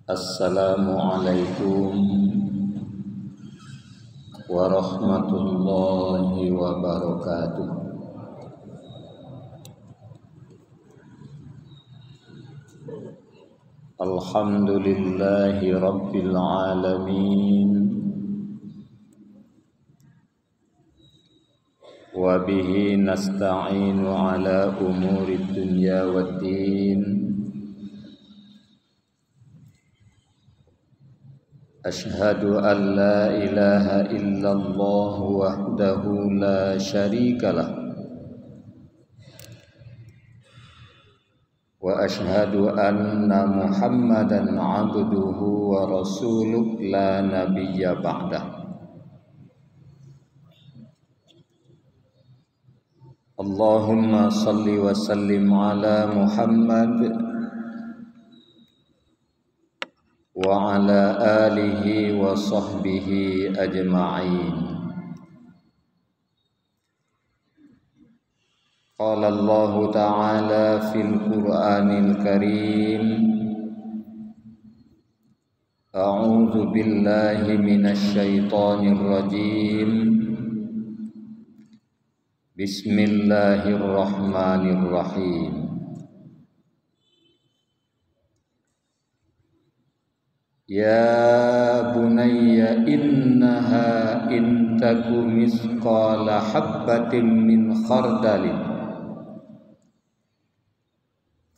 Assalamualaikum warahmatullahi wabarakatuh. Alhamdulillahi rabbil alamin, wa bihi nasta'inu ala umuri dunya waddin. Ashhadu an la ilaha illallah wahdahu la syarika lah, wa ashhadu anna Muhammadan abduhu wa rasuluh la nabiyya ba'dah. Allahumma salli wa sallim ala Muhammad wa ala alihi wa sahbihi ajma'in. Qala Allah ta'ala fil Qur'anil Karim, a'udzu billahi minasy syaithanir rajim. Bismillahirrahmanirrahim. Ya bunayya innaha in taku misqala habbatin min khardalin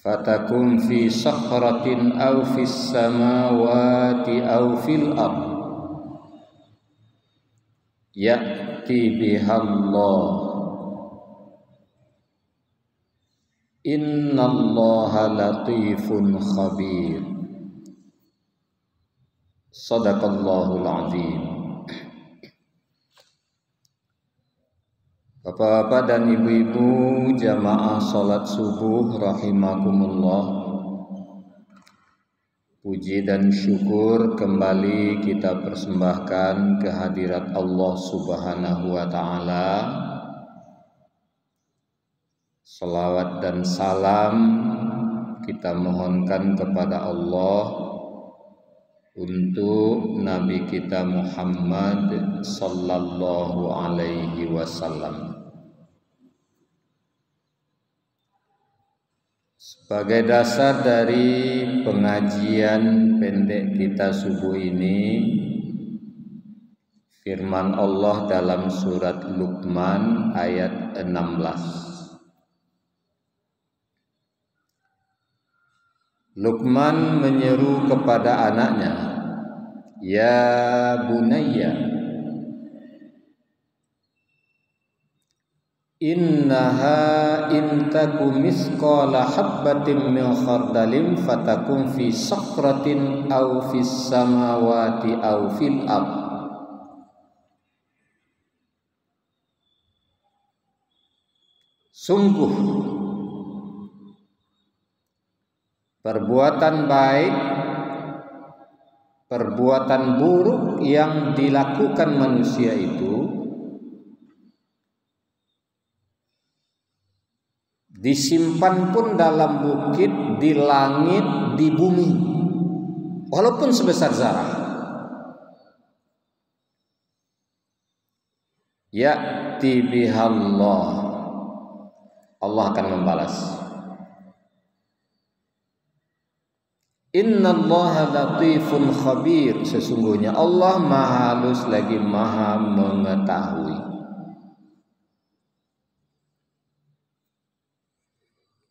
fatakum fi sakhratin aw fis samawati aw fil ard ya'ti bihallah innallaha latifun khabir. Sadaqallahul azim. Bapak-bapak dan ibu-ibu jamaah salat subuh rahimakumullah, puji dan syukur kembali kita persembahkan kehadirat Allah Subhanahu wa ta'ala. Salawat dan salam kita mohonkan kepada Allah untuk Nabi kita Muhammad sallallahu alaihi wasallam. Sebagai dasar dari pengajian pendek kita subuh ini, firman Allah dalam surat Luqman ayat 16. Luqman menyeru kepada anaknya, ya bunayya innaha in taku misqala habbatin min khardalin fatakum fi sakhratin aw fis samawati aw fil ard. Sungguh perbuatan baik, perbuatan buruk yang dilakukan manusia itu disimpan pun dalam bukit, di langit, di bumi, walaupun sebesar zarah. Ya'ti bihallah, Allah akan membalas. Innallaha latifun khabir, sesungguhnya Allah maha halus lagi maha mengetahui.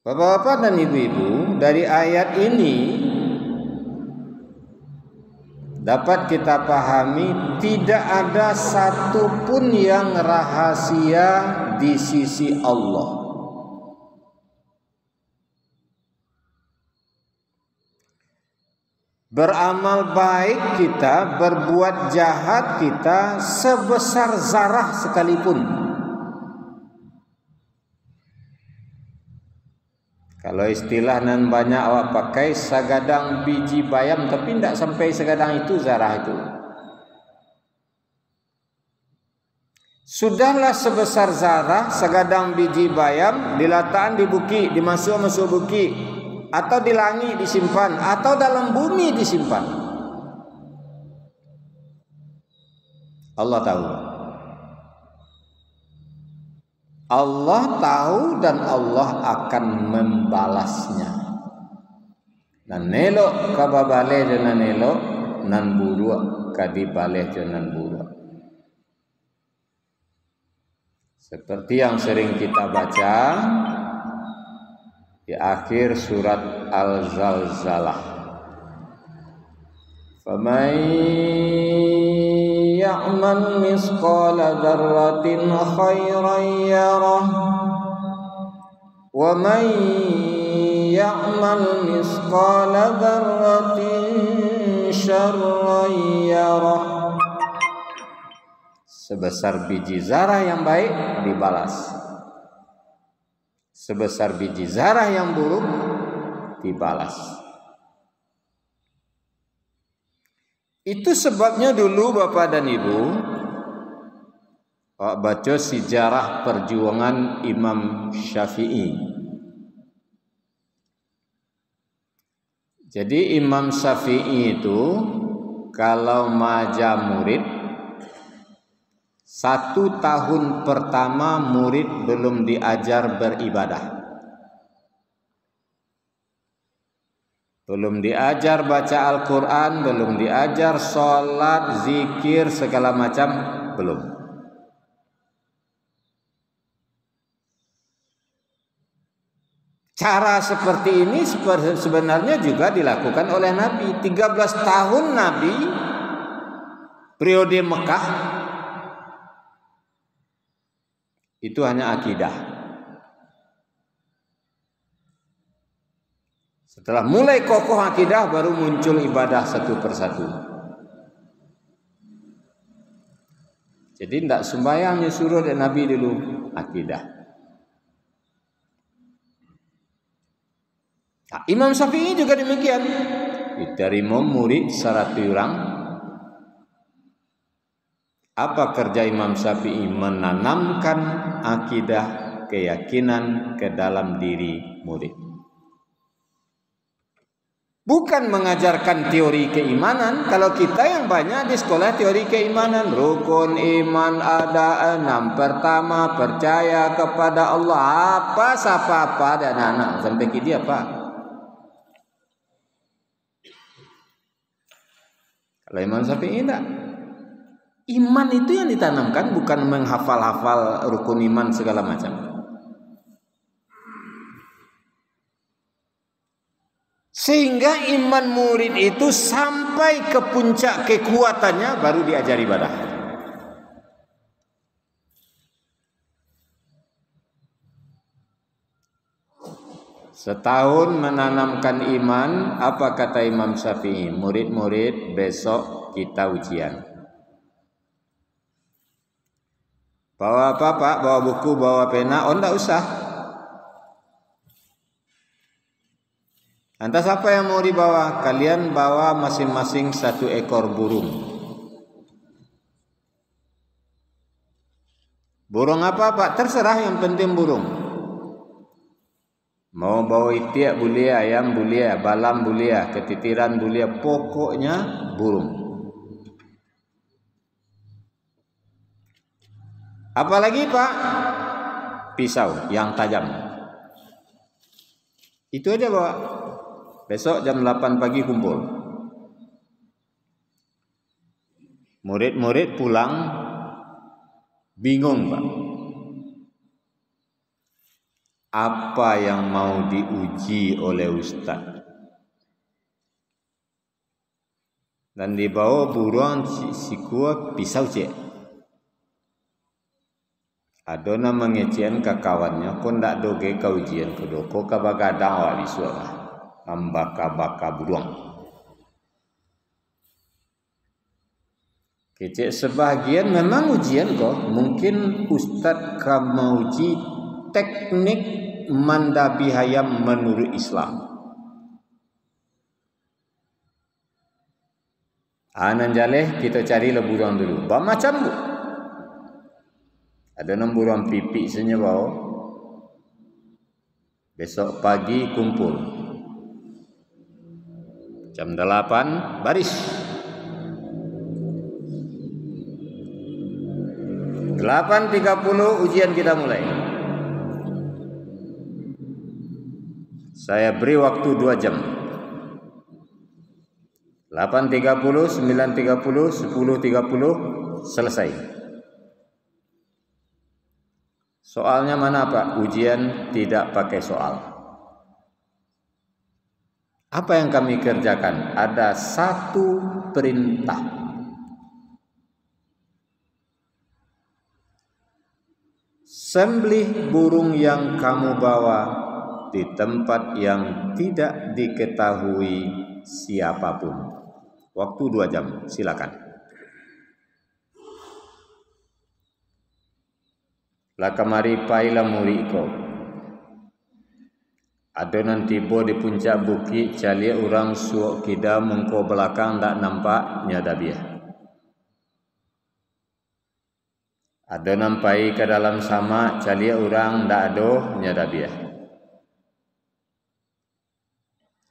Bapak-bapak dan ibu-ibu, dari ayat ini dapat kita pahami tidak ada satupun yang rahasia di sisi Allah. Beramal baik kita, berbuat jahat kita, sebesar zarah sekalipun. Kalau istilah nan banyak awak pakai, sagadang biji bayam, tapi tidak sampai sagadang itu zarah itu. Sudahlah sebesar zarah, sagadang biji bayam, diletakkan di bukit, dimasuk-masuk bukit. atau di langit disimpan, atau dalam bumi disimpan. Allah tahu. Allah tahu dan Allah akan membalasnya. Nan nelok kababale dengan nelok, nan buruk kadibale dengan buruk. Seperti yang sering kita baca di akhir surat Al-Zalzalah. Faman ya'mal misqala dzarratin khairan yarah wa man ya'mal misqala dzarratin syarran yarah. Sebesar biji zarah yang baik dibalas, sebesar biji zarah yang buruk dibalas. Itu sebabnya dulu Bapak dan Ibu baca sejarah perjuangan Imam Syafi'i. Jadi Imam Syafi'i itu kalau maja murid, 1 tahun pertama murid belum diajar beribadah, belum diajar baca Al-Quran, belum diajar sholat, zikir, segala macam, belum. Cara seperti ini sebenarnya juga dilakukan oleh Nabi. 13 tahun Nabi periode Mekah itu hanya akidah. Setelah mulai kokoh akidah baru muncul ibadah satu persatu. Jadi tidak sembahyang suruh dari Nabi dulu akidah. Nah, Imam Syafi'i juga demikian. Diterima murid 100 orang. Apa kerja Imam Syafi'i? Menanamkan akidah, keyakinan ke dalam diri murid. Bukan mengajarkan teori keimanan. Kalau kita yang banyak di sekolah teori keimanan, rukun iman ada 6. Pertama, percaya kepada Allah. Apa dan anak sampai ke dia apa? Kalau Imam Syafi'i tidak. Iman itu yang ditanamkan, bukan menghafal-hafal rukun iman segala macam. Sehingga iman murid itu sampai ke puncak kekuatannya baru diajar ibadah. Setahun menanamkan iman, apa kata Imam Syafi'i? Murid-murid, besok kita ujian. Bawa apa Pak? Bawa buku, bawa pena? Oh enggak usah. Lantas apa yang mau dibawa? Kalian bawa masing-masing 1 ekor burung. Burung apa Pak? Terserah, yang penting burung. Mau bawa itiak boleh, ayam boleh, balam boleh, ketitiran boleh, pokoknya burung. Apalagi Pak? Pisau yang tajam. Itu aja bawa. Besok jam 8 pagi kumpul. Murid-murid pulang bingung Pak. Apa yang mau diuji oleh Ustaz? Dan dibawa burung sikua pisau cek. Adona mengecian ke kawannya, kau ndak doge kau ujian kedua, kau kabagadang awak disuara, membaka-baka burung. Kecek sebahagian memang ujian kok, mungkin Ustaz kamu uji teknik mandabi hayam menurut Islam. Anan jaleh kita cari burung dulu. Macam bu. Ada 6 burung pipik saja bawa. Besok pagi kumpul. Jam 8 baris. 8.30 ujian kita mulai. Saya beri waktu 2 jam. 8.30, 9.30, 10.30 selesai. Soalnya mana Pak? Ujian tidak pakai soal. Apa yang kami kerjakan? Ada satu perintah. Sembelih burung yang kamu bawa di tempat yang tidak diketahui siapapun. Waktu 2 jam, silakan. La kamari paila muriko. Adonan tiba di puncak bukit, calia orang suok kida mengko belakang tak nampak nyadabiah. Adonan pai ke dalam sama, calia orang tak ado nyadabiah.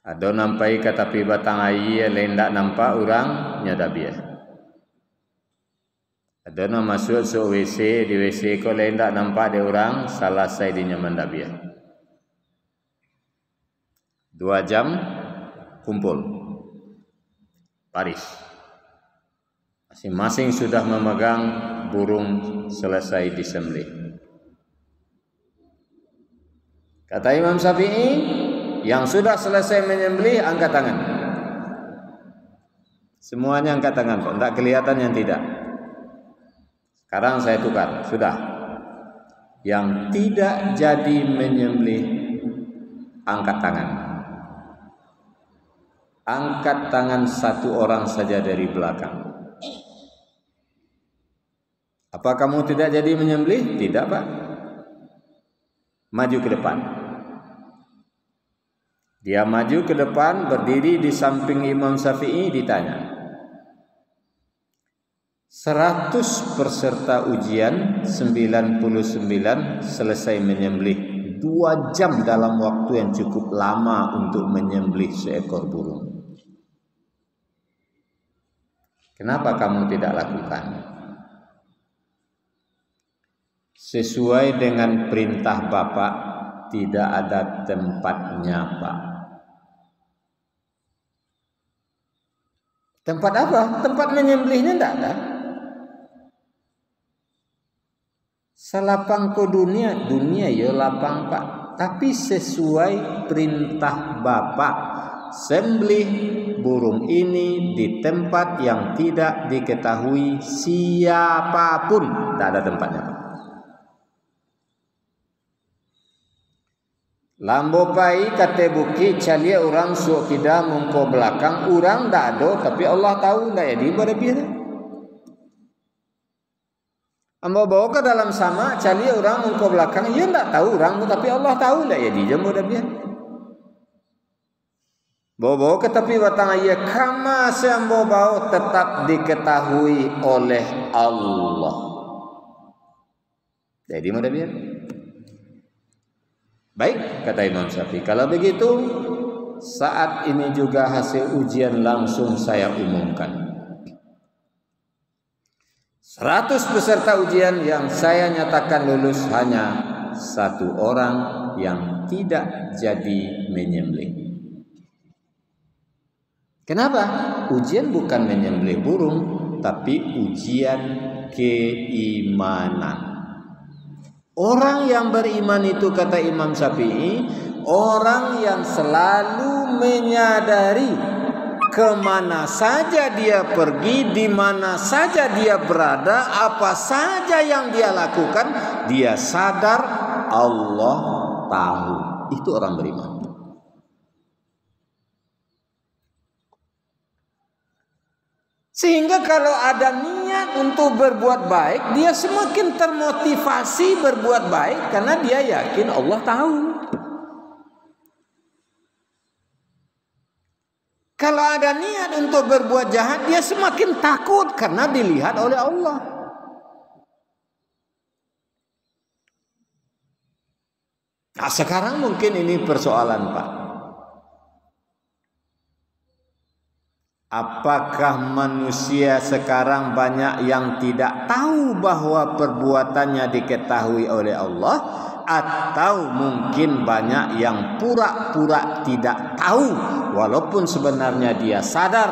Adonan pai ke tepi batang air, lain tak nampak orang nyadabiah. Adonan masuk WC, di WC ko lain tak nampak dia orang, salah saya di nyaman dabiah. 2 jam kumpul baris. Masing-masing sudah memegang burung selesai disembelih. Kata Imam Syafi'i, yang sudah selesai menyembelih angkat tangan. Semuanya angkat tangan, kok tidak kelihatan yang tidak. Sekarang saya tukar, sudah. Yang tidak jadi menyembelih angkat tangan. Angkat tangan satu orang saja dari belakang. Apa kamu tidak jadi menyembelih? Tidak Pak. Maju ke depan. Dia maju ke depan, berdiri di samping Imam Syafi'i, ditanya. 100 peserta ujian, 99 selesai menyembelih. 2 jam dalam waktu yang cukup lama untuk menyembelih seekor burung. Kenapa kamu tidak lakukan? Sesuai dengan perintah Bapak, tidak ada tempatnya Pak. Tempat apa? Tempat menyembelihnya tidak ada. Salapang ke dunia ya lapang Pak. Tapi sesuai perintah Bapak, sembelih burung ini di tempat yang tidak diketahui siapapun. Tak ada tempatnya Pak. Lambo pai kate buki calia orang suok kida mungko belakang orang tak ada, tapi Allah tahu tak ya di pada biara. Ambo bawa ke dalam sama calia orang mungko belakang, ia tak tahu orang, tapi Allah tahu tak ya di jemu dah biara. Bawa ke tepi batang ayah kama seambo bawa tetap diketahui oleh Allah. Jadi mau dah biar. Baik, kata Imam Syafi'i. Kalau begitu, saat ini juga hasil ujian langsung saya umumkan. 100 peserta ujian yang saya nyatakan lulus, hanya 1 orang yang tidak jadi menyembelih. Kenapa? Ujian bukan menyembelih burung, tapi ujian keimanan. Orang yang beriman itu, kata Imam Syafi'i, orang yang selalu menyadari kemana saja dia pergi, di mana saja dia berada, apa saja yang dia lakukan, dia sadar Allah tahu. Itu orang beriman. Sehingga kalau ada niat untuk berbuat baik, dia semakin termotivasi berbuat baik karena dia yakin Allah tahu. Kalau ada niat untuk berbuat jahat, dia semakin takut karena dilihat oleh Allah. Nah, sekarang mungkin ini persoalan Pak. Apakah manusia sekarang banyak yang tidak tahu bahwa perbuatannya diketahui oleh Allah, atau mungkin banyak yang pura-pura tidak tahu walaupun sebenarnya dia sadar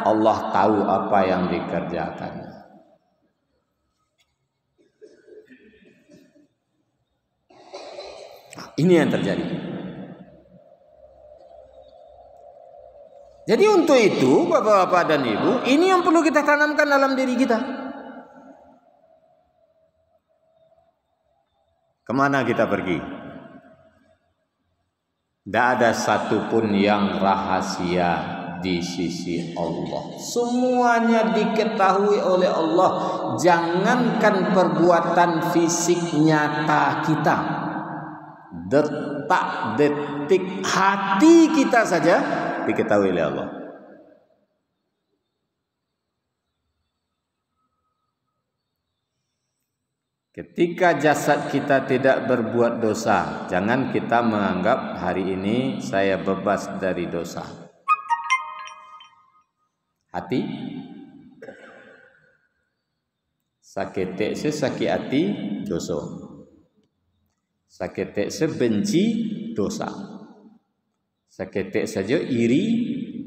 Allah tahu apa yang dikerjakannya? Ini yang terjadi. Jadi untuk itu, Bapak-bapak dan Ibu, ini yang perlu kita tanamkan dalam diri kita. Kemana kita pergi? Tidak ada satupun yang rahasia di sisi Allah. Semuanya diketahui oleh Allah. Jangankan perbuatan fisik nyata kita, detak detik hati kita saja diketahui oleh Allah. Ketika jasad kita tidak berbuat dosa, jangan kita menganggap hari ini saya bebas dari dosa. Hati sakit sakit hati dosa. Sakit sebenci dosa. Sakit saja iri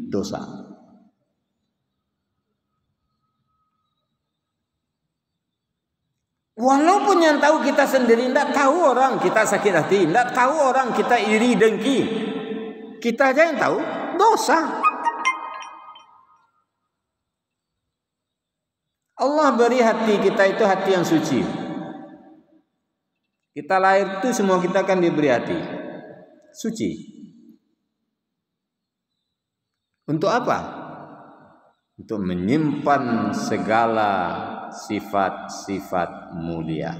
dosa. Walaupun yang tahu kita sendiri, tidak tahu orang kita sakit hati, tidak tahu orang kita iri dengki, kita aja yang tahu dosa. Allah beri hati kita itu hati yang suci. Kita lahir itu semua kita akan diberi hati suci. Untuk apa? Untuk menyimpan segala sifat-sifat mulia.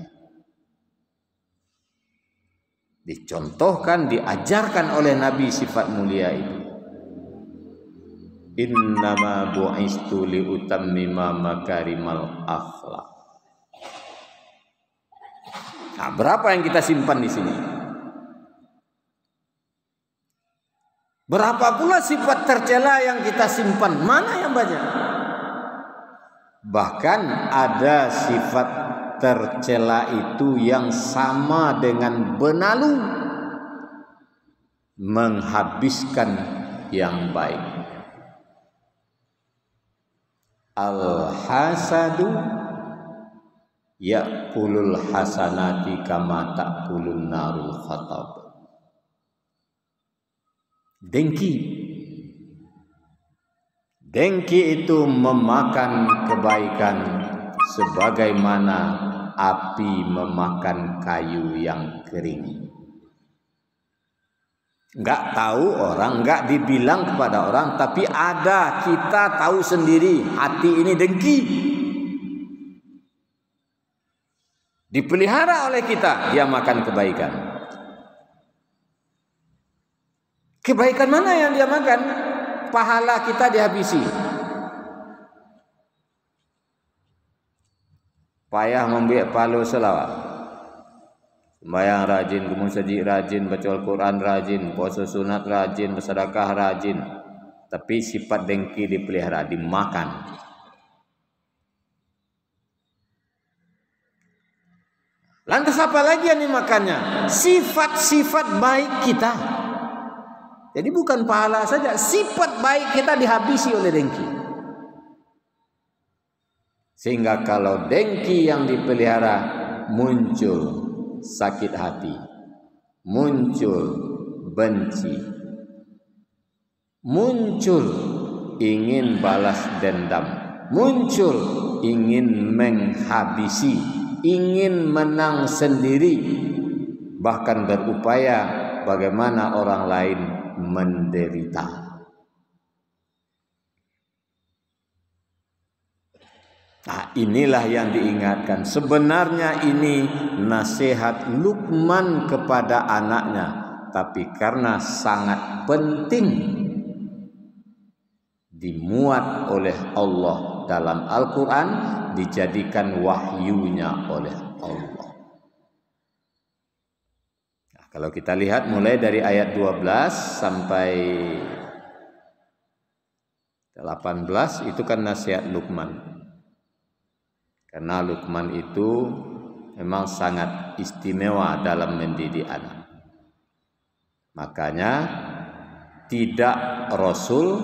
Dicontohkan, diajarkan oleh Nabi sifat mulia itu. Innama bu'istu liutammima makarimal akhlak. Nah, berapa yang kita simpan di sini? Berapa pula sifat tercela yang kita simpan? Mana yang banyak? Bahkan ada sifat tercela itu yang sama dengan benalu, menghabiskan yang baik. Al-hasadu ya'kulul hasanati kama ta'kulun narul khatab. Dengki itu memakan kebaikan sebagaimana api memakan kayu yang kering. Enggak tahu orang, enggak dibilang kepada orang, tapi ada, kita tahu sendiri hati ini dengki. Dipelihara oleh kita, dia makan kebaikan. Kebaikan mana yang dia makan? Pahala kita dihabisi. Payah membiak palu selawat, sembahyang rajin, kemusajid rajin, baca Al-Quran rajin, puasa sunat rajin, bersedekah rajin, tapi sifat dengki dipelihara, dimakan. Lantas apa lagi yang dimakannya? Sifat-sifat baik kita. Jadi bukan pahala saja, sifat baik kita dihabisi oleh dengki. Sehingga kalau dengki yang dipelihara, muncul sakit hati, muncul benci, muncul ingin balas dendam, muncul ingin menghabisi, ingin menang sendiri, bahkan berupaya bagaimana orang lain menderita. Nah, inilah yang diingatkan. Sebenarnya ini nasihat Luqman kepada anaknya, tapi karena sangat penting dimuat oleh Allah dalam Al-Quran, dijadikan wahyunya oleh Allah. Nah, kalau kita lihat mulai dari ayat 12 sampai 18 itu kan nasihat Luqman. Karena Luqman itu memang sangat istimewa dalam mendidik anak. Makanya tidak Rasul,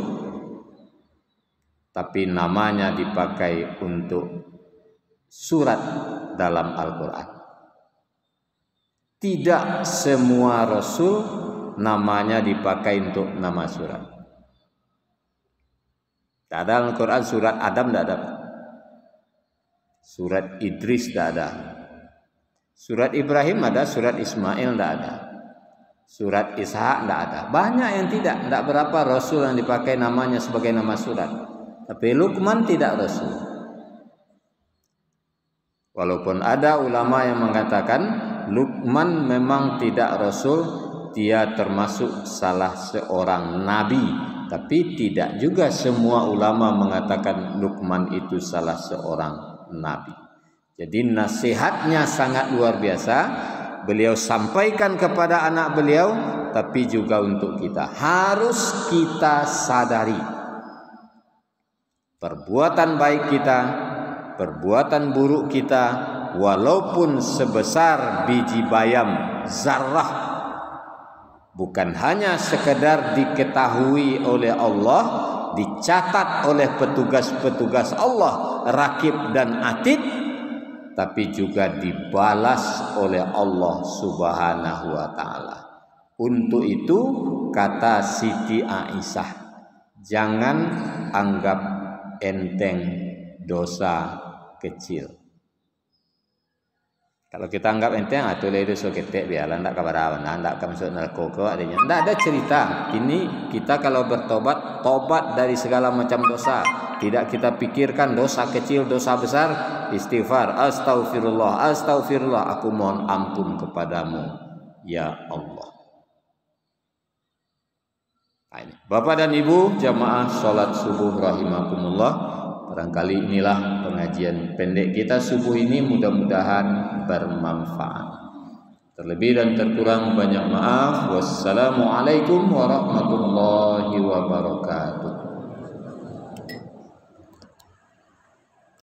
tapi namanya dipakai untuk surat dalam Al-Quran. Tidak semua Rasul namanya dipakai untuk nama surat. Tak ada Al-Quran surat Adam, tidak ada. Surat Idris tidak ada. Surat Ibrahim ada, surat Ismail tidak ada. Surat Ishak tidak ada. Banyak yang tidak berapa Rasul yang dipakai namanya sebagai nama surat. Tapi Luqman tidak Rasul. Walaupun ada ulama yang mengatakan Luqman memang tidak Rasul, dia termasuk salah seorang nabi. Tapi tidak juga semua ulama mengatakan Luqman itu salah seorang nabi. Jadi nasihatnya sangat luar biasa. Beliau sampaikan kepada anak beliau, tapi juga untuk kita. Harus kita sadari perbuatan baik kita, perbuatan buruk kita, walaupun sebesar biji bayam zarrah, bukan hanya sekedar diketahui oleh Allah, dicatat oleh petugas-petugas Allah, rakib dan atid, tapi juga dibalas oleh Allah Subhanahu wa ta'ala. Untuk itu kata Siti Aisyah, jangan anggap enteng dosa kecil. Kalau kita anggap enteng, atau itu so ketek biarlah, ndak kabarawan, ndak akan masuk neraka adanya. Ndak ada cerita. Ini kita kalau bertobat, tobat dari segala macam dosa. Tidak kita pikirkan dosa kecil, dosa besar, istighfar, astaghfirullah, astaghfirullah, aku mohon ampun kepadamu, ya Allah. Bapak dan Ibu jamaah sholat subuh rahimakumullah, barangkali inilah pengajian pendek kita subuh ini, mudah-mudahan bermanfaat. Terlebih dan terkurang banyak maaf. Wassalamualaikum warahmatullahi wabarakatuh.